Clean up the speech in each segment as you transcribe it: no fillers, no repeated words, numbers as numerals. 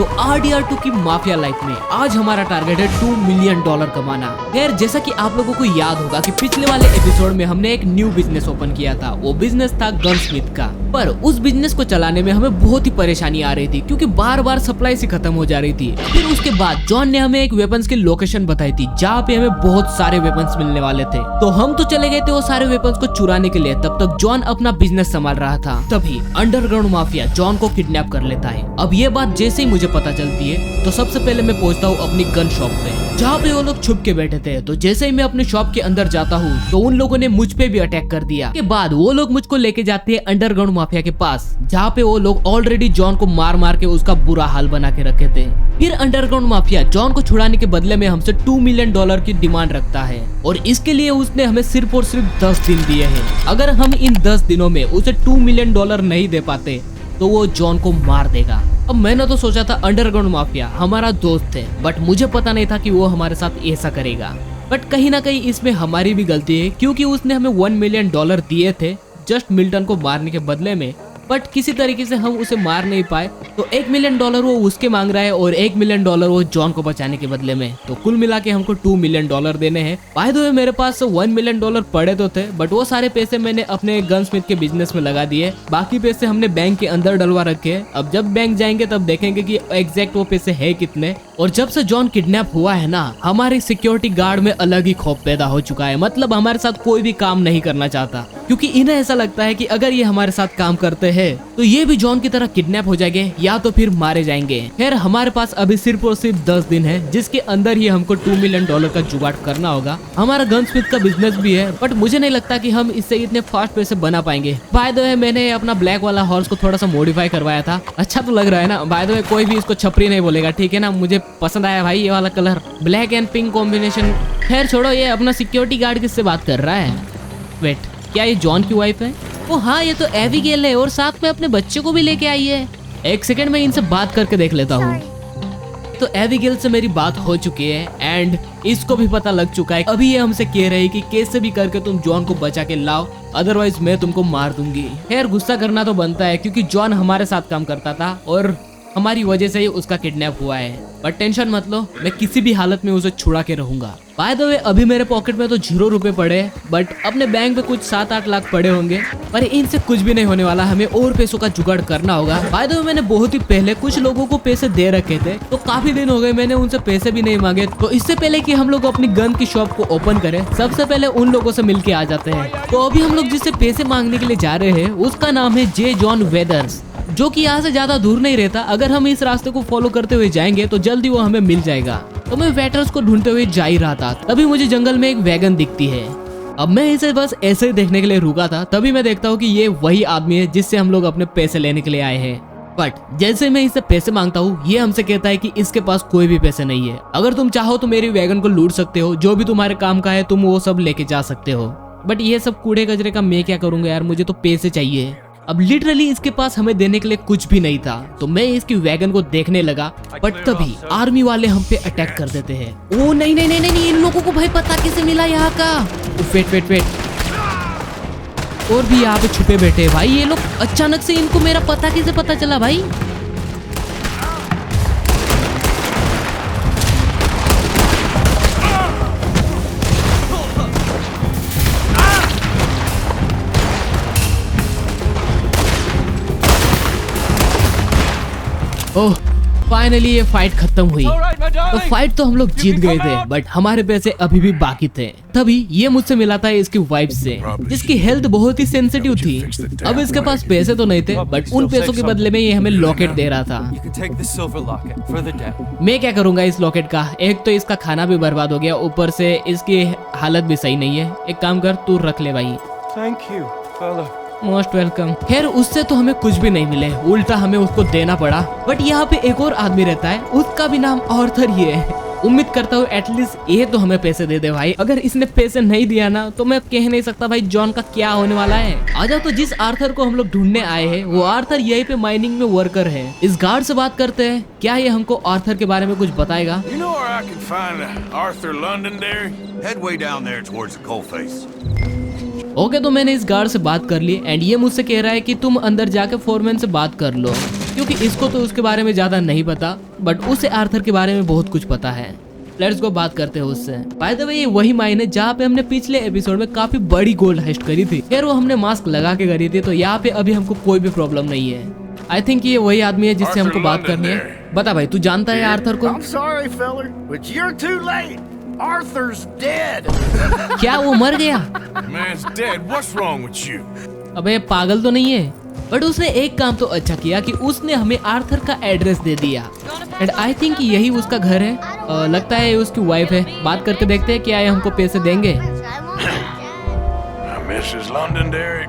तो RDR2 की mafia life में आज हमारा टारगेट है $2 मिलियन कमाना। खैर जैसा कि आप लोगों को याद होगा कि पिछले वाले एपिसोड में हमने एक न्यू बिजनेस ओपन किया था। वो बिजनेस था गनस्मिथ का। पर उस बिजनेस को चलाने में हमें बहुत ही परेशानी आ रही थी क्योंकि बार बार सप्लाई से खत्म हो जा रही थी। फिर उसके बाद जॉन ने हमें एक वेपन्स की लोकेशन बताई थी जहाँ पे हमें बहुत सारे वेपन्स मिलने वाले थे। तो हम तो चले गए थे वो सारे वेपन्स को चुराने के लिए। तब तक जॉन अपना बिजनेस संभाल रहा था। तभी अंडरग्राउंड माफिया जॉन को किडनैप कर लेता है। अब ये बात जैसे ही मुझे पता चलती है तो सबसे पहले मैं पहुंचता हूँ अपनी गन शॉप पे जहाँ पे वो लोग छुप के बैठे थे। तो जैसे ही मैं अपने शॉप के अंदर जाता हूँ तो उन लोगों ने मुझ पे भी अटैक कर दिया। के बाद वो लोग मुझको लेके जाते हैं अंडरग्राउंड माफिया के पास जहाँ पे वो लोग ऑलरेडी जॉन को मार मार के उसका बुरा हाल बना के रखे थे। फिर अंडरग्राउंड माफिया जॉन को छुड़ाने के बदले में हमसे $2 मिलियन की डिमांड रखता है और इसके लिए उसने हमें सिर्फ और सिर्फ 10 दिन दिए हैं। अगर हम इन 10 दिनों में उसे $2 मिलियन नहीं दे पाते तो वो जॉन को मार देगा। अब मैंने तो सोचा था अंडरग्राउंड माफिया हमारा दोस्त है, बट मुझे पता नहीं था कि वो हमारे साथ ऐसा करेगा। बट कहीं ना कहीं इसमें हमारी भी गलती है क्योंकि उसने हमें $1 मिलियन दिए थे जस्ट मिल्टन को मारने के बदले में। बट किसी तरीके से हम उसे मार नहीं पाए तो $1 मिलियन वो उसके मांग रहा है और $1 मिलियन वो जॉन को बचाने के बदले में। तो कुल मिला के हमको $2 मिलियन देने हैं। बाय द वे मेरे पास $1 मिलियन पड़े तो थे बट वो सारे पैसे मैंने अपने गनस्मिथ के बिजनेस में लगा दिए। बाकी पैसे हमने बैंक के अंदर डलवा रखे हैं। अब जब बैंक जाएंगे तब देखेंगे कि एग्जैक्ट वो पैसे है कितने। और जब से जॉन किडनैप हुआ है ना हमारी सिक्योरिटी गार्ड में अलग ही खौफ पैदा हो चुका है। मतलब हमारे साथ कोई भी काम नहीं करना चाहता क्योंकि इन्हें ऐसा लगता है कि अगर ये हमारे साथ काम करते हैं तो ये भी जॉन की तरह किडनैप हो जाएंगे या तो फिर मारे जाएंगे। खैर हमारे पास अभी सिर्फ और सिर्फ 10 दिन है जिसके अंदर ही हमको $2 मिलियन का जुगाड़ करना होगा। हमारा गनस्मिथ का बिजनेस भी है बट मुझे नहीं लगता कि हम इससे इतने फास्ट पैसे बना पाएंगे। बाय द वे मैंने अपना ब्लैक वाला हॉर्स को थोड़ा सा मॉडिफाई करवाया था। अच्छा तो लग रहा है ना। बाय द वे कोई भी इसको छपरी नहीं बोलेगा, ठीक है ना। मुझे पसंद आया भाई ये वाला colour, black and pink combination. खैर छोड़ो, ये अपना सिक्योरिटी गार्ड किससे बात कर रहा है? वेट, क्या ये जॉन की वाइफ है? ओ हाँ, ये तो एबिगेल है और साथ में अपने बच्चे को भी लेके आई है। एक सेकंड में इनसे बात करके देख लेता हूँ। तो एबिगेल से मेरी बात हो चुकी है एंड इसको भी पता लग चुका है। अभी ये हमसे कह रही है कि कैसे भी करके तुम जॉन को बचा के लाओ अदरवाइज मैं तुमको मार दूंगी। खैर गुस्सा करना तो बनता है क्योंकि जॉन हमारे साथ काम करता था और हमारी वजह से ही उसका किडनैप हुआ है। पर टेंशन मत लो, मैं किसी भी हालत में उसे छुड़ा के रहूंगा। बाय द वे अभी मेरे पॉकेट में तो $0 पड़े हैं बट अपने बैंक में कुछ 7-8 लाख पड़े होंगे। पर इनसे कुछ भी नहीं होने वाला, हमें और पैसों का जुगाड़ करना होगा। बाय द वे मैंने बहुत ही पहले कुछ लोगों को पैसे दे रखे थे तो काफी दिन हो गए मैंने उनसे पैसे भी नहीं मांगे। तो इससे पहले कि हम लोग अपनी गन की शॉप को ओपन करें सबसे पहले उन लोगों से मिल के आ जाते हैं। तो अभी हम लोग जिससे पैसे मांगने के लिए जा रहे हैं उसका नाम है जे जॉन वेदर्स, जो कि यहाँ से ज्यादा दूर नहीं रहता। अगर हम इस रास्ते को फॉलो करते हुए जाएंगे तो जल्दी वो हमें मिल जाएगा। तो मैं वेटर्स को ढूंढते हुए जा ही रहा था तभी मुझे जंगल में एक वैगन दिखती है। अब मैं इसे बस ऐसे ही देखने के लिए रुका था तभी मैं देखता हूँ कि ये वही आदमी है जिससे हम लोग अपने पैसे लेने के लिए आए हैं। बट जैसे मैं इससे पैसे मांगता हूँ ये हमसे कहता है कि इसके पास कोई भी पैसे नहीं है। अगर तुम चाहो तो मेरी वैगन को लूट सकते हो, जो भी तुम्हारे काम का है तुम वो सब लेके जा सकते हो। बट ये सब कूड़े कचरे का मैं क्या करूंगा यार, मुझे तो पैसे चाहिए। अब लिटरली इसके पास हमें देने के लिए कुछ भी नहीं था तो मैं इसकी वैगन को देखने लगा बट तभी आर्मी वाले हम पे अटैक कर देते हैं। ओ नहीं नहीं नहीं नहीं, इन लोगों को भाई पता कैसे मिला यहाँ का? वेट और भी यहाँ पे छुपे बैठे भाई ये लोग। अचानक से इनको मेरा पता कैसे पता चला भाई? ओह फाइनली ये फाइट खत्म हुई। तो फाइट तो हम लोग जीत गए थे बट हमारे पैसे अभी भी बाकी थे। तभी ये मुझसे मिला था इसकी वाइफ से जिसकी हेल्थ बहुत ही सेंसिटिव थी। अब इसके पास पैसे तो नहीं थे बट उन पैसों के बदले में ये हमें लॉकेट दे रहा था। मैं क्या करूंगा इस लॉकेट का? एक तो इसका खाना भी बर्बाद हो गया, ऊपर से इसकी हालत भी सही नहीं है। एक काम कर, तू रख ले भाई। थैंक यू फैला। Most welcome. खैर उससे तो हमें कुछ भी नहीं मिले, उल्टा हमें उसको देना पड़ा। बट यहाँ पे एक और आदमी रहता है, उसका भी नाम आर्थर ही है। उम्मीद करता हूँ एटलीस्ट ये तो हमें पैसे दे दे भाई। अगर इसने पैसे नहीं दिया ना तो मैं कह नहीं सकता भाई जॉन का क्या होने वाला है। आजा तो जिस आर्थर को हम लोग ढूंढने आए हैं वो आर्थर यहीं पे माइनिंग में वर्कर है। इस गार्ड से बात करते हैं, क्या ये हमको आर्थर के बारे में कुछ बताएगा? ओके तो मैंने इस गार्ड से बात कर ली एंड ये मुझसे कह रहा है कि तुम अंदर जाके फोरमैन से बात कर लो क्योंकि इसको तो उसके बारे में ज्यादा नहीं पता, बट उसे आर्थर के बारे में बहुत कुछ पता है। लेट्स गो बात करते हैं उससे। बाय द वे ये वही माइन है जहाँ पे हमने पिछले एपिसोड में काफी बड़ी गोल्ड हाइस्ट करी थी। खैर वो हमने मास्क लगा के करी थी, तो यहाँ पे अभी हमको कोई भी प्रॉब्लम नहीं है। आई थिंक ये वही आदमी है जिससे हमको बात करनी है। बता भाई, तू जानता है आर्थर को? I'm sorry, feller, but you're too late. Arthur's dead. क्या वो मर गया? Man's dead. What's wrong with you? अबे पागल तो नहीं है, बट उसने एक काम तो अच्छा किया कि उसने हमें आर्थर का एड्रेस दे दिया। एंड आई थिंक यही उसका घर है। लगता है ये उसकी वाइफ है। बात करके देखते हैं क्या ये हमको पैसे देंगे। Mrs. Londonderry.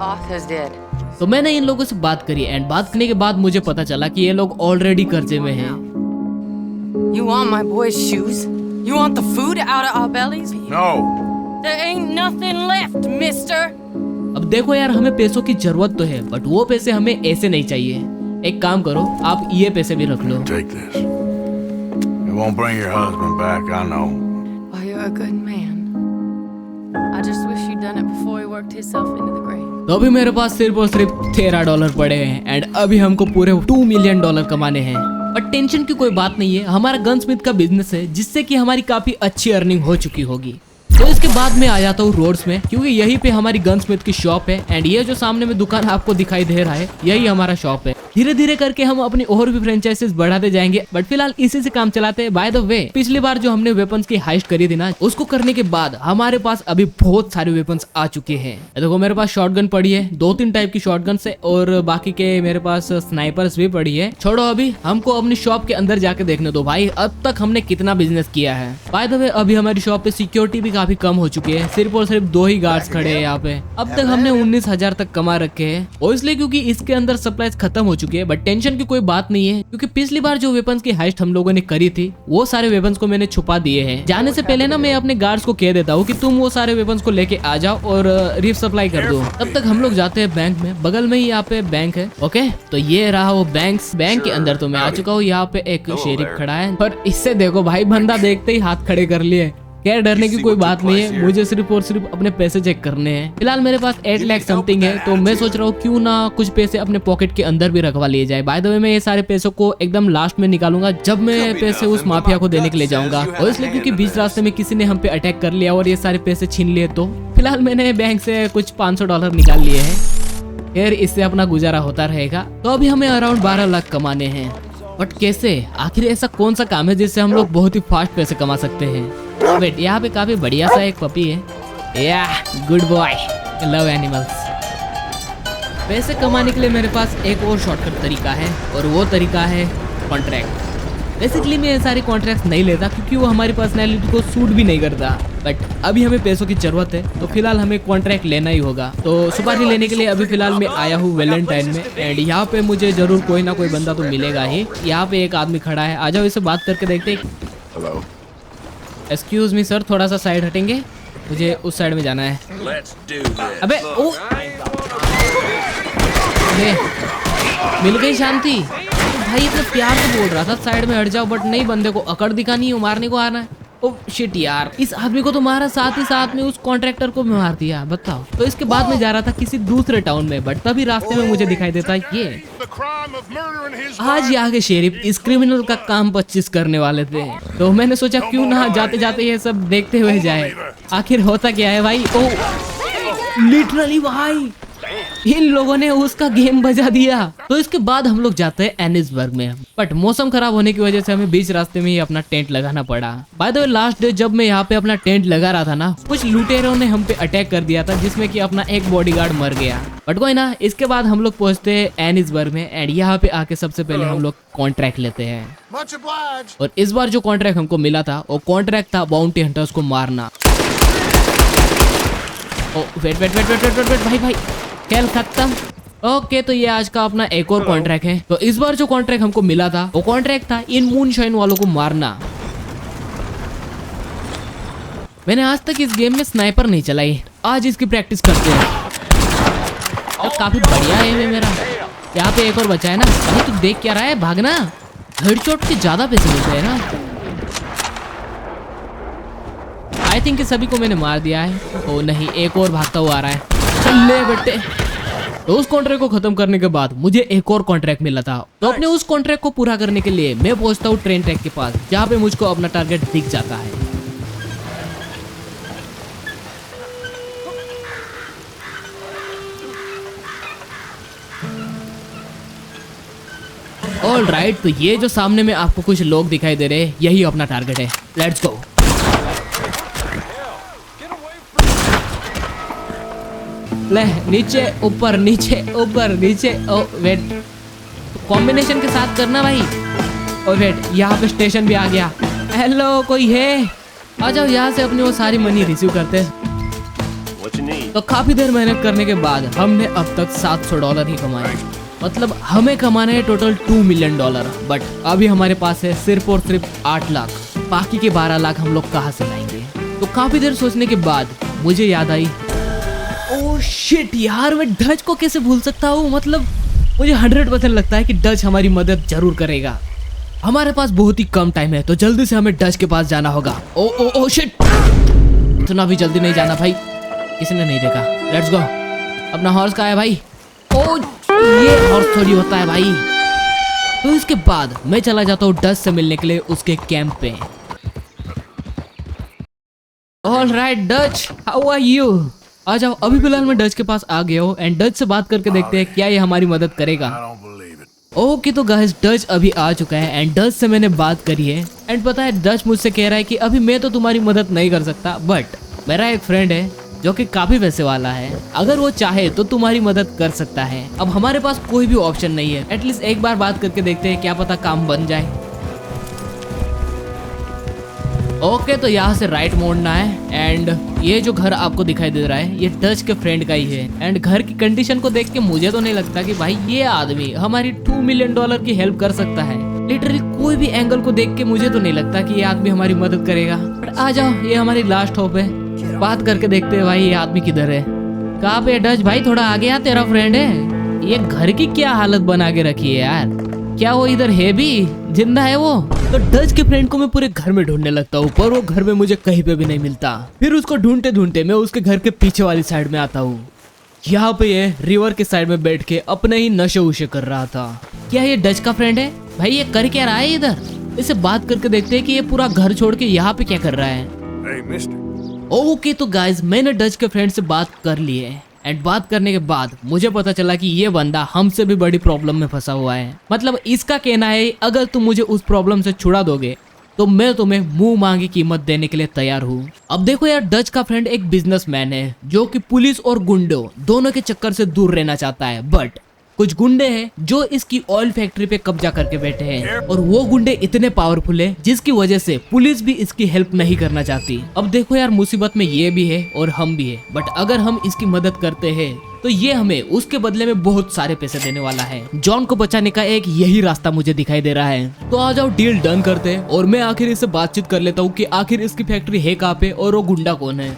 Arthur's dead. तो मैंने इन लोगों से बात करी एंड बात करने के बाद मुझे पता चला कि ये लोग ऑलरेडी कर्जे में हैं। You want my boy's shoes? You want the food out of our bellies? No. There ain't nothing left, mister. अब देखो यार, हमें पैसों की जरूरत तो है, बट वो पैसे हमें ऐसे नहीं चाहिए। एक काम करो, आप ये पैसे भी रख लो। Take this. It won't bring your husband back, I know. Oh, you're a good man. I just wish you'd done it before he worked himself into the grave. तो अभी मेरे पास सिर्फ और सिर्फ $13 पड़े हैं एंड अभी हमको पूरे $2 मिलियन कमाने हैं। बट टेंशन की कोई बात नहीं है, हमारा गनस्मिथ का बिजनेस है जिससे कि हमारी काफी अच्छी अर्निंग हो चुकी होगी। तो इसके बाद मैं आ जाता हूँ रोड्स में, क्योंकि यहीं पे हमारी गनस्मिथ की शॉप है एंड ये जो सामने में दुकान आपको दिखाई दे रहा है यही हमारा शॉप है। धीरे धीरे करके हम अपनी और भी फ्रेंचाइजीज बढ़ाते जाएंगे, बट फिलहाल इसी से काम चलाते हैं। बाय द वे, पिछली बार जो हमने वेपन्स की हाइस्ट करी थी ना, उसको करने के बाद हमारे पास अभी बहुत सारे वेपन्स आ चुके हैं। देखो मेरे पास शॉटगन पड़ी है, 2-3 टाइप की शॉटगन है और बाकी के मेरे पास स्नाइपर्स भी पड़ी है। छोड़ो, अभी हमको अपनी शॉप के अंदर जाके देखने दो भाई, अब तक हमने कितना बिजनेस किया है। बाय द वे, अभी हमारी शॉप पे सिक्योरिटी भी काफी कम हो चुकी है, सिर्फ और सिर्फ 2 ही गार्ड्स खड़े हैं यहाँ पे। अब तक हमने 19,000 तक कमा रखे हैं, और इसलिए क्योंकि इसके अंदर सप्लाईज खत्म हो चुकी है। बट टेंशन की कोई बात नहीं है, क्योंकि पिछली बार जो वेपन्स की हाइस्ट हम लोगों ने करी थी वो सारे वेपन्स को मैंने छुपा दिए हैं। जाने से पहले ना मैं अपने गार्ड्स को कह देता हूँ कि तुम वो सारे वेपन्स को लेके आ जाओ और रीफ सप्लाई कर दो। तब तक हम लोग जाते हैं बैंक में, बगल में ही यहाँ पे बैंक है। ओके, तो ये रहा वो बैंक के अंदर तो मैं आ चुका हूँ। यहाँ पे एक शेरिफ खड़ा है, पर इससे देखो भाई, बंदा देखते ही हाथ खड़े कर लिए। खैर डरने की कोई बात नहीं है, मुझे सिर्फ और सिर्फ अपने पैसे चेक करने हैं। फिलहाल मेरे पास 8 लाख समथिंग है, तो मैं सोच रहा हूँ क्यों ना कुछ पैसे अपने पॉकेट के अंदर भी रखवा लिए जाए। बाय द वे, मैं ये सारे पैसों को एकदम लास्ट में निकालूंगा जब मैं पैसे उस माफिया को देने के लिए जाऊंगा, और इसलिए क्योंकि बीच रास्ते में किसी ने हम पे अटैक कर लिया और ये सारे पैसे छीन लिए। तो फिलहाल मैंने बैंक से कुछ $500 निकाल लिए हैं। खैर इससे अपना गुजारा होता रहेगा। तो अभी हमें अराउंड 12 लाख कमाने हैं, बट कैसे? आखिर ऐसा कौन सा काम है जिससे हम लोग बहुत ही फास्ट पैसे कमा सकते हैं? वेट, यहाँ पे काफी बढ़िया सा एक पपी है। या गुड बॉय, लव एनिमल्स। पैसे कमाने के लिए मेरे पास एक और शॉर्टकट तरीका है, और वो तरीका है कॉन्ट्रैक्ट। बेसिकली मैं ये सारे कॉन्ट्रैक्ट नहीं लेता क्योंकि वो हमारी पर्सनैलिटी को सूट भी नहीं करता, बट अभी हमें पैसों की जरूरत है तो फिलहाल हमें कॉन्ट्रैक्ट लेना ही होगा। तो सुपारी लेने के लिए अभी फिलहाल मैं आया हूँ वैलेंटाइन में, एंड यहाँ पे मुझे जरूर कोई ना कोई बंदा तो मिलेगा ही। यहाँ पे एक आदमी खड़ा है, आ जाओ इससे बात करके देखते हैं। एक्सक्यूज मी सर, थोड़ा सा साइड हटेंगे, मुझे उस साइड में जाना है। अबे ओ, मिल गई शांति। भाई इतना प्यार से बोल रहा था साइड में हट जाओ, बट नहीं, बंदे को अकड़ दिखानी है, मारने को आना है। ओ शिट यार, इस आदमी को तो मारा, साथ ही साथ में उस कॉन्ट्रैक्टर को भी मार दिया, बताओ। तो इसके बाद में जा रहा था किसी दूसरे टाउन में, बट तभी रास्ते में मुझे दिखाई देता है ये आज यहाँ के शेरिफ इस क्रिमिनल का काम 25 करने वाले थे। तो मैंने सोचा क्यों ना जाते जाते ये सब देखते हुए जाए, आखिर होता क्या है भाई। ओ लिटरली भाई, इन लोगों ने उसका गेम बजा दिया। तो इसके बाद हम लोग जाते हैं एनिसबर्ग में, बट मौसम खराब होने की वजह से हमें बीच रास्ते में ही अपना टेंट लगाना पड़ा। Bye the way, last day जब मैं यहाँ पे अपना टेंट लगा रहा था ना, कुछ लुटेरों ने हम पे अटैक कर दिया था, जिसमें कि अपना एक बॉडीगार्ड मर गया। बट कोई ना, इसके बाद हम लोग पहुंचते हैं एनिसबर्ग में, एंड यहाँ पे आके सबसे पहले हम लोग कॉन्ट्रैक्ट लेते हैं। और इस बार जो कॉन्ट्रैक्ट हमको मिला था वो कॉन्ट्रैक्ट था बाउंटी हंटर्स को मारना। Oh wait wait wait wait wait wait भाई, खेल खत्म। ओके, तो ये आज का अपना एक और कॉन्ट्रैक्ट है। तो इस बार जो कॉन्ट्रैक्ट हमको मिला था वो कॉन्ट्रैक्ट था इन मूनशाइन वालों को मारना। मैंने आज तक इस गेम में स्नाइपर नहीं चलाई, आज इसकी प्रैक्टिस करते हैं। तो काफी बढ़िया है मेरा। यहाँ पे एक और बचा है ना, अभी तू देख क्या रहा है, भागना। हेडशॉट के ज्यादा पैसे मिलते हैं ना। आई थिंक सभी को मैंने मार दिया है। ओ नहीं, एक और भागता हुआ आ रहा है। चल ले बेटे, तो उस कॉन्ट्रैक्ट को खत्म करने के बाद मुझे एक और कॉन्ट्रैक्ट मिला था। तो अपने उस कॉन्ट्रैक्ट को पूरा करने के लिए मैं पहुंचता हूँ ट्रेन ट्रैक के पास, जहाँ पे मुझको अपना टारगेट दिख जाता है। ऑल राइट, तो ये जो सामने में आपको कुछ लोग दिखाई दे रहे हैं, यही अपना टारगेट है। Let's go. ले नीचे ऊपर नीचे ऊपर नीचे। ओ वेट, कॉम्बिनेशन के साथ करना भाई। ओ वेट, यहाँ पे स्टेशन भी आ गया। हेलो, कोई है? आ जाओ, यहाँ से अपनी वो सारी मनी रिसीव करते हैं। तो काफी देर मेहनत करने के बाद हमने अब तक $700 ही कमाए। मतलब हमें कमाना है टोटल $2 मिलियन, बट अभी हमारे पास है सिर्फ और सिर्फ 8 लाख। बाकी के 12 लाख हम लोग कहाँ से लाएंगे? तो काफी देर सोचने के बाद मुझे याद आई, ओह शिट यार, मैं डच को कैसे भूल सकता हूँ। मतलब मुझे 100% लगता है कि डच हमारी मदद जरूर करेगा। हमारे पास बहुत ही कम टाइम है, तो जल्दी से हमें डच के पास जाना होगा। ओ ओ ओ शिट, इतना भी जल्दी नहीं जाना भाई, किसी ने नहीं देखा। Let's go. अपना हॉर्स कहाँ है भाई? ओ ये हॉर्स थोड़ी होता है भाई। तो इसके बाद मैं चला जाता हूँ डच से मिलने के लिए उसके कैंप पे। All right Dutch, how are you? आ जाओ। अभी फिलहाल मैं डच के पास आ गया हूँ एंड डच से बात करके देखते हैं क्या ये हमारी मदद करेगा। I don't believe it. Okay, तो गाइस डच अभी आ चुका है एंड डच से मैंने बात करी है एंड पता है डच मुझसे कह रहा है कि अभी मैं तो तुम्हारी मदद नहीं कर सकता, बट मेरा एक फ्रेंड है जो कि काफी पैसे वाला है, अगर वो चाहे तो तुम्हारी मदद कर सकता है। अब हमारे पास कोई भी ऑप्शन नहीं है, एटलीस्ट एक बार बात करके देखते हैं, क्या पता काम बन जाए। ओके, तो यहाँ से राइट मोड़ना है एंड ये जो घर आपको दिखाई दे रहा है ये डच के फ्रेंड का ही है। एंड घर की कंडीशन को देख के मुझे तो नहीं लगता कि भाई ये आदमी हमारी $2 मिलियन की हेल्प कर सकता है। लिटरली कोई भी एंगल को देख के मुझे तो नहीं लगता कि ये आदमी हमारी मदद करेगा। बट आ जाओ, ये हमारी लास्ट होप है, बात करके देखते हैं भाई ये आदमी किधर है। कहाँ पे डच भाई? थोड़ा आगे आ, तेरा फ्रेंड है। ये घर की क्या हालत बना के रखी है यार, क्या वो इधर है भी? जिंदा है वो? तो डच के फ्रेंड को मैं पूरे घर में ढूंढने लगता हूँ, पर वो घर में मुझे कहीं पे भी नहीं मिलता। फिर उसको ढूंढते ढूंढते मैं उसके घर के पीछे वाली साइड में आता हूँ। यहाँ पे ये रिवर के साइड में बैठ के अपने ही नशे उशे कर रहा था। क्या ये डच का फ्रेंड है? भाई ये कर क्या रहा है इधर? इसे बात करके देखते हैं कि ये पूरा घर छोड़ के यहाँ पे क्या कर रहा है। Hey, mister. ओके, तो गाइज मैंने डच के फ्रेंड से बात कर ली है एंड बात करने के बाद मुझे पता चला कि ये बंदा हमसे भी बड़ी प्रॉब्लम में फंसा हुआ है। मतलब इसका कहना है अगर तुम मुझे उस प्रॉब्लम से छुड़ा दोगे तो मैं तुम्हें मुंह मांगी कीमत देने के लिए तैयार हूँ। अब देखो यार, डच का फ्रेंड एक बिजनेसमैन है जो कि पुलिस और गुंडों दोनों के चक्कर से दूर रहना चाहता है, बट कुछ गुंडे हैं जो इसकी ऑयल फैक्ट्री पे कब्जा करके बैठे हैं और वो गुंडे इतने पावरफुल है जिसकी वजह से पुलिस भी इसकी हेल्प नहीं करना चाहती। अब देखो यार, मुसीबत में ये भी है और हम भी है, बट अगर हम इसकी मदद करते हैं तो ये हमें उसके बदले में बहुत सारे पैसे देने वाला है। जॉन को बचाने का एक यही रास्ता मुझे दिखाई दे रहा है। तो आ जाओ, डील डन करते हैं और मैं आखिर इससे बातचीत कर लेता हूँ कि आखिर इसकी फैक्ट्री है कहाँ पे और वो गुंडा कौन है।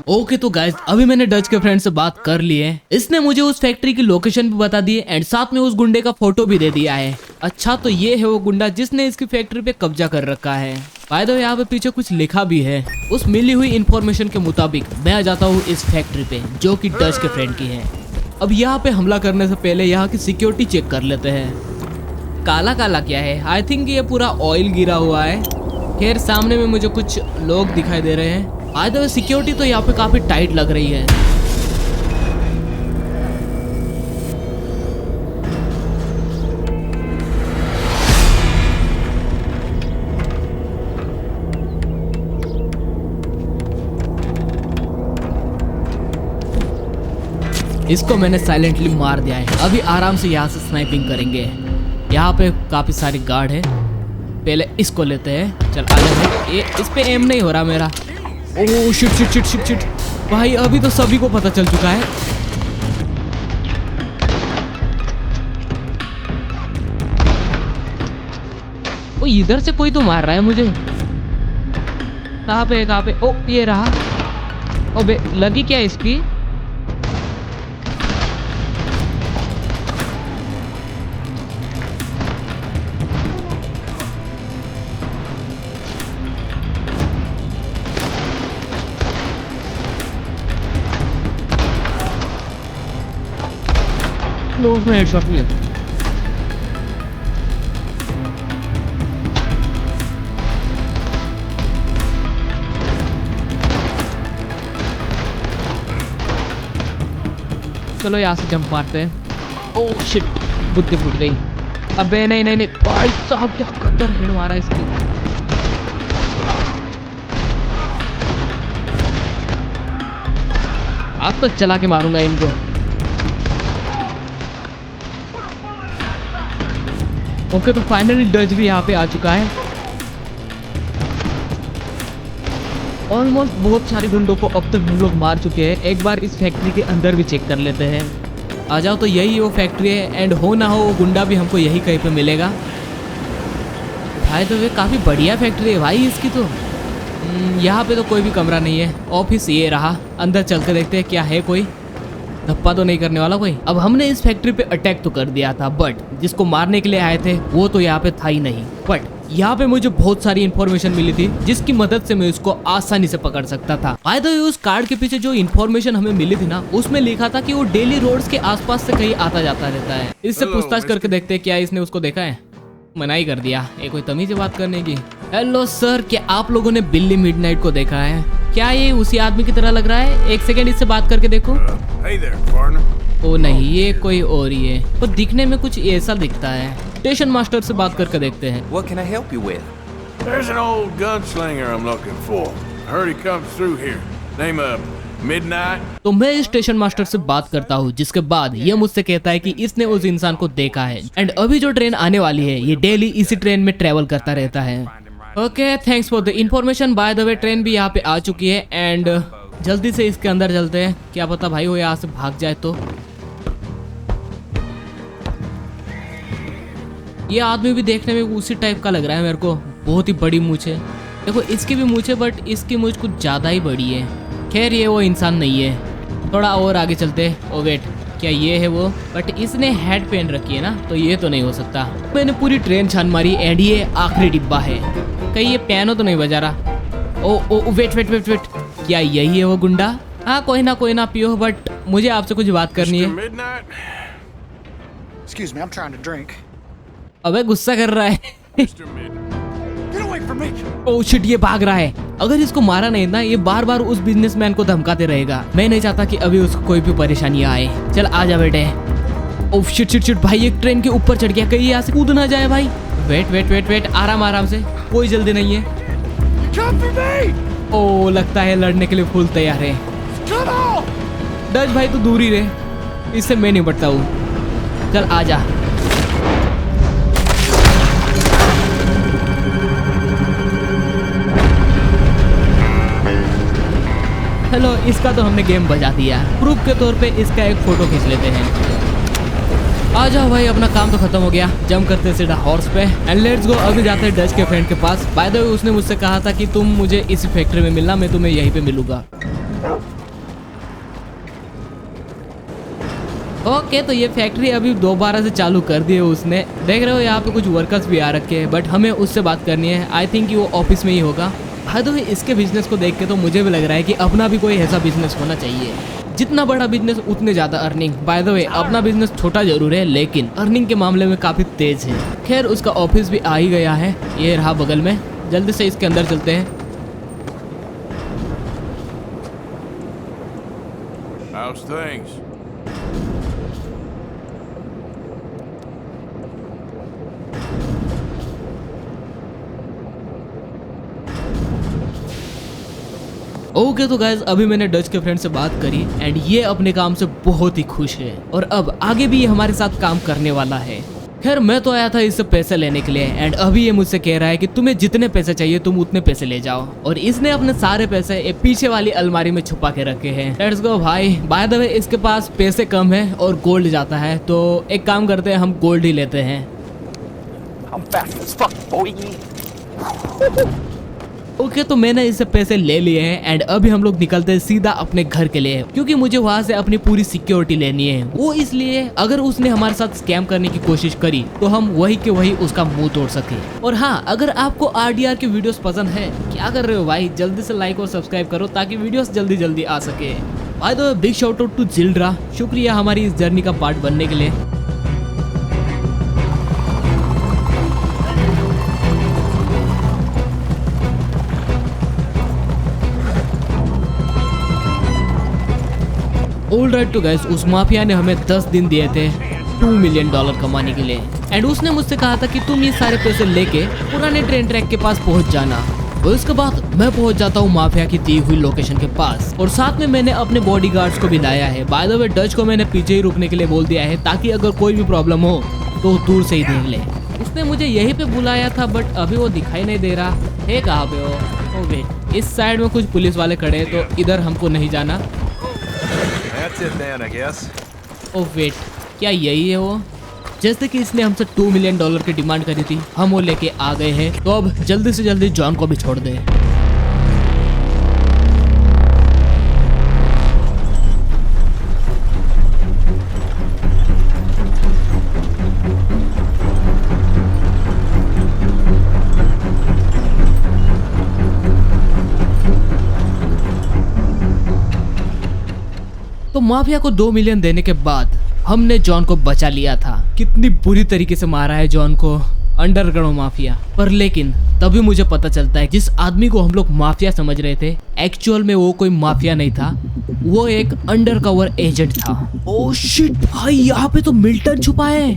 ओके, तो गाइस अभी मैंने डच के फ्रेंड से बात कर ली है। इसने मुझे उस फैक्ट्री की लोकेशन भी बता दी है एंड साथ में उस गुंडे का फोटो भी दे दिया है। अच्छा, तो ये है वो गुंडा जिसने इसकी फैक्ट्री पे कब्जा कर रखा है। बाय द वे यहाँ पे पीछे कुछ लिखा भी है। उस मिली हुई इंफॉर्मेशन के मुताबिक मैं आ जाता हूँ इस फैक्ट्री पे जो कि डच के फ्रेंड की है। अब यहाँ पे हमला करने से पहले यहाँ की सिक्योरिटी चेक कर लेते हैं। काला काला क्या है? आई थिंक ये पूरा ऑयल गिरा हुआ है। खैर, सामने में मुझे कुछ लोग दिखाई दे रहे हैं। बाय द वे सिक्योरिटी तो यहाँ पे काफी टाइट लग रही है। इसको मैंने साइलेंटली मार दिया है। अभी आराम से यहाँ से स्नाइपिंग करेंगे। यहाँ पे काफी सारे गार्ड है, पहले इसको लेते हैं। चल आजा भाई, ये इस पे एम नहीं हो रहा मेरा। Oh shit shit shit shit shit भाई, अभी तो सभी को पता चल चुका है। ओ इधर से कोई तो मार रहा है मुझे। कहाँ पे कहाँ पे? ओ ये रहा। ओ बे, लगी क्या इसकी? उसमें हेडशॉट भी है। चलो यहाँ से जंप मारते हैं। ओह शिट, बुद्धि फूट गई। अबे नहीं नहीं नहीं, भाई साहब क्या कतर हेड मारा इसकी। अब तो चला के मारूंगा इनको। ओके तो फाइनली डच भी यहाँ पे आ चुका है। ऑलमोस्ट बहुत सारे गुंडों को अब तक हम लोग मार चुके हैं। एक बार इस फैक्ट्री के अंदर भी चेक कर लेते हैं। आ जाओ, तो यही वो फैक्ट्री है एंड हो ना हो वो गुंडा भी हमको यही कहीं पे मिलेगा। भाई तो वे काफ़ी बढ़िया फैक्ट्री है भाई इसकी तो। यहाँ पे तो कोई भी कमरा नहीं है। ऑफिस ये रहा, अंदर चल के देखते हैं क्या है। कोई धप्पा तो नहीं करने वाला कोई। अब हमने इस फैक्ट्री पे अटैक तो कर दिया था, बट जिसको मारने के लिए आए थे वो तो यहाँ पे था ही नहीं। बट यहाँ पे मुझे बहुत सारी इन्फॉर्मेशन मिली थी जिसकी मदद से मैं उसको आसानी से पकड़ सकता था। बाय द वे उस कार्ड के पीछे जो इन्फॉर्मेशन हमें मिली थी ना, उसमें लिखा था कि वो डेली रोड्स के आसपास से कहीं आता जाता रहता है। इससे पूछताछ करके देखते हैं क्या इसने उसको देखा है। मनाही कर दिया, ये कोई तमीज से बात करने की। हेलो सर, क्या आप लोगों ने बिल्ली मिडनाइट को देखा है? क्या ये उसी आदमी की तरह लग रहा है? एक सेकंड इससे बात करके देखो। Hey there, partner. ओ नहीं, ये कोई और ही है, पर दिखने में कुछ ऐसा दिखता है। स्टेशन मास्टर से बात करके देखते हैं। What can I help you with? There's an old gunslinger I'm looking for. Heard he comes through here. Name of Midnight. तो मैं इस स्टेशन मास्टर से बात करता हूँ, जिसके बाद ये मुझसे कहता है कि इसने उस इंसान को देखा है एंड अभी जो ट्रेन आने वाली है ये डेली इसी ट्रेन में ट्रेवल करता रहता है। Okay, thanks for the information. Bye the way train भी यहाँ पे आ चुकी है एंड जल्दी से इसके अंदर चलते हैं। क्या पता भाई वो यहाँ से भाग जाए तो। ये आदमी भी देखने में उसी टाइप का लग रहा है मेरे को। बहुत ही बड़ी मूंछ है, देखो इसकी भी मूंछ है, बट इसकी मूंछ कुछ ज़्यादा ही बड़ी है। खैर ये वो इंसान नहीं है। थोड़ा और आगे चलते हैं। ओ वेट, क्या ये है वो? बट इसने हेड पहन रखी है ना, तो ये तो नहीं हो सकता। मैंने पूरी ट्रेन छान मारी एंड ये आखिरी डिब्बा है। कहीं ये पियानो तो नहीं बजा रहा? Oh wait wait wait wait, क्या यही है वो गुंडा? हाँ कोई ना पियो, बट मुझे आपसे कुछ बात करनी है। Mr. Midnight. Excuse me, I'm trying to drink. अबे गुस्सा कर रहा है। Mr. Midnight. Get away from me! Oh shit, ये भाग रहा है। अगर इसको मारा नहीं ना, ये बार बार उस बिजनेसमैन को धमकाते रहेगा। मैं नहीं चाहता कि अभी उसको कोई भी परेशानी आए। चल आजा बेटे। ओह शिट भाई, एक ट्रेन के ऊपर चढ़ गया, कहीं यहाँ से कूद ना जाए भाई। वेट, आराम से, कोई जल्दी नहीं है। Copy me! ओह लगता है लड़ने के लिए फुल तैयार है। Come on! डच भाई तो दूर ही रहे, इससे मैं नहीं बढ़ता हूँ। चल आजा। हेलो, इसका तो हमने गेम बजा दिया। प्रूफ के तौर पे इसका एक फोटो खींच लेते हैं। आ जाओ भाई, अपना काम तो खत्म हो गया। जंप करते हैं सीधा हॉर्स पे एंड लेट्स गो। अभी जाते हैं डच के फ्रेंड के पास। बाय द वे उसने मुझसे कहा था कि तुम मुझे इस फैक्ट्री में मिलना, मैं तुम्हें यहीं पे मिलूंगा। ओके, तो ये फैक्ट्री अभी दोबारा से चालू कर दी है उसने। देख रहे हो यहाँ पे कुछ वर्कर्स भी आ रखे हैं, बट हमें उससे बात करनी है। आई थिंक वो ऑफिस में ही होगा। भाई तो इसके बिजनेस को देख के तो मुझे भी लग रहा है कि अपना भी कोई ऐसा बिजनेस होना चाहिए। जितना बड़ा बिजनेस उतने ज़्यादा अर्निंग। बाय द वे अपना बिजनेस छोटा जरूर है, लेकिन अर्निंग के मामले में काफ़ी तेज है। खैर उसका ऑफिस भी आ ही गया है, ये रहा बगल में। जल्दी से इसके अंदर चलते हैं। How's things? ओके तो गाइज, अभी मैंने डच के फ्रेंड से बात करी एंड ये अपने काम से बहुत ही खुश है और अब आगे भी ये हमारे साथ काम करने वाला है। खैर मैं तो आया था इससे पैसे लेने के लिए एंड अभी ये मुझसे कह रहा है कि तुम्हें जितने पैसे चाहिए तुम उतने पैसे ले जाओ। और इसने अपने सारे पैसे एक पीछे वाली अलमारी में छुपा के रखे हैं। लेट्स गो भाई। बाय द वे इसके पास पैसे कम है और गोल्ड जाता है, तो एक काम करते हैं, हम गोल्ड ही लेते हैं। I'm fast as fuck, boy. Okay तो मैंने इससे पैसे ले लिए हैं एंड अभी हम लोग निकलते हैं सीधा अपने घर के लिए, क्योंकि मुझे वहां से अपनी पूरी सिक्योरिटी लेनी है। वो इसलिए अगर उसने हमारे साथ स्कैम करने की कोशिश करी तो हम वही के वही उसका मुंह तोड़ सके। और हाँ, अगर आपको आरडीआर की वीडियोस पसंद है, क्या कर रहे हो भाई, जल्दी से लाइक और सब्सक्राइब करो ताकि वीडियोस जल्दी जल्दी आ सके। By the way big shout out to जिल्ड्रा, शुक्रिया हमारी इस जर्नी का पार्ट बनने के लिए। ऑलराइट तो गाइस, उस माफिया ने हमें 10 दिन दिए थे $2 मिलियन कमाने के लिए एंड उसने मुझसे कहा था कि तुम ये सारे पैसे लेके पुराने ट्रेन ट्रैक के पास पहुंच जाना। और उसके बाद मैं पहुंच जाता हूँ माफिया की दी हुई लोकेशन के पास और साथ में मैंने अपने बॉडीगार्ड्स को भी लाया है। बाय द वे डच को मैंने पीछे ही रुकने के लिए बोल दिया है ताकि अगर कोई भी प्रॉब्लम हो तो दूर से ही देख ले। उसने मुझे यहीं पे बुलाया था बट अभी वो दिखाई नहीं दे रहा है। कहाँ पे हो? ओ वेट, इस साइड में कुछ पुलिस वाले खड़े हैं तो इधर हमको नहीं जाना। That's it then, I guess. Oh wait, क्या यही है वो? जैसे कि इसने हमसे $2 मिलियन की डिमांड करी थी, हम वो लेके आ गए हैं। तो अब जल्दी से जल्दी जॉन को भी छोड़ दे। तो माफिया को 2 मिलियन देने के बाद हमने जॉन को बचा लिया था। कितनी बुरी तरीके से मारा है जॉन को अंडरग्राउंड माफिया। पर लेकिन तभी मुझे पता चलता है जिस आदमी को हम लोग माफिया समझ रहे थे एक्चुअल में वो कोई माफिया नहीं था, वो एक अंडरकवर एजेंट था। ओह शिट भाई, यहाँ पे तो मिल्टन छुपा है।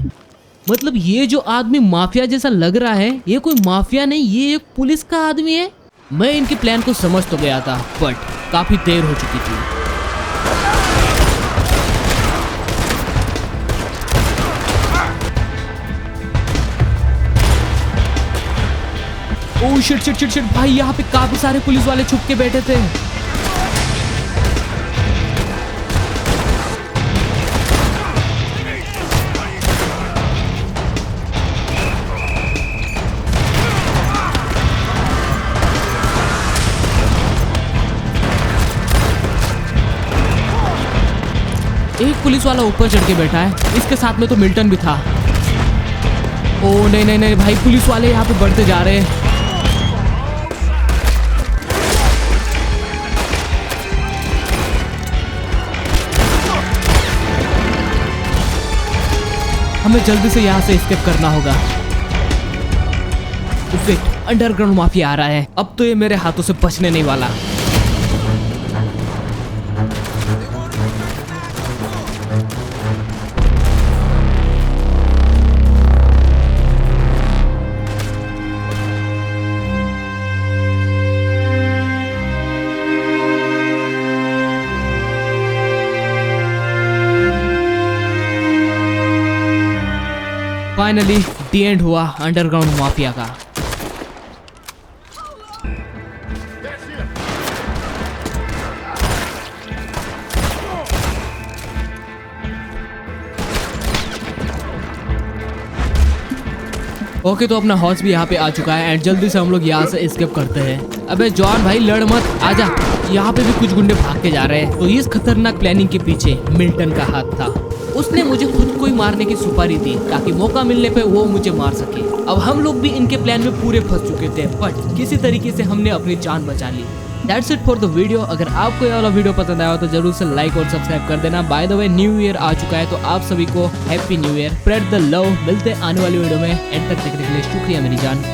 मतलब ये जो आदमी माफिया जैसा लग रहा है ये कोई माफिया नहीं, ये एक पुलिस का आदमी है। मैं इनके प्लान को समझ तो गया था बट काफी देर हो चुकी थी। Oh shit shit shit shit भाई, यहाँ पे काफी सारे पुलिस वाले छुप के बैठे थे। एक पुलिस वाला ऊपर चढ़ के बैठा है, इसके साथ में तो मिल्टन भी था। ओह नहीं नहीं नहीं भाई, पुलिस वाले यहाँ पे बढ़ते जा रहे हैं। हमें जल्दी से यहाँ से एस्केप करना होगा। अंडरग्राउंड माफिया आ रहा है, अब तो ये मेरे हाथों से बचने नहीं वाला। फाइनली दी एंड हुआ अंडरग्राउंड माफिया का। ओके तो अपना हॉर्स भी यहाँ पे आ चुका है एंड जल्दी से हम लोग यहाँ से एस्केप करते हैं। अबे जॉन भाई लड़ मत, आजा। यहाँ पे भी कुछ गुंडे भाग के जा रहे हैं। तो इस खतरनाक प्लानिंग के पीछे मिल्टन का हाथ था। उसने मुझे खुद को ही मारने की सुपारी दी ताकि मौका मिलने पे वो मुझे मार सके। अब हम लोग भी इनके प्लान में पूरे फंस चुके थे बट किसी तरीके से हमने अपनी जान बचा ली। That's it for the video। अगर आपको ये वाला वीडियो पसंद आया तो जरूर से लाइक और सब्सक्राइब कर देना। By the way new year आ चुका है तो आप सभी को happy new year. Spread the love. मिलते हैं आने वाली वीडियो में। एंड तक देखने के लिए शुक्रिया मेरी जान।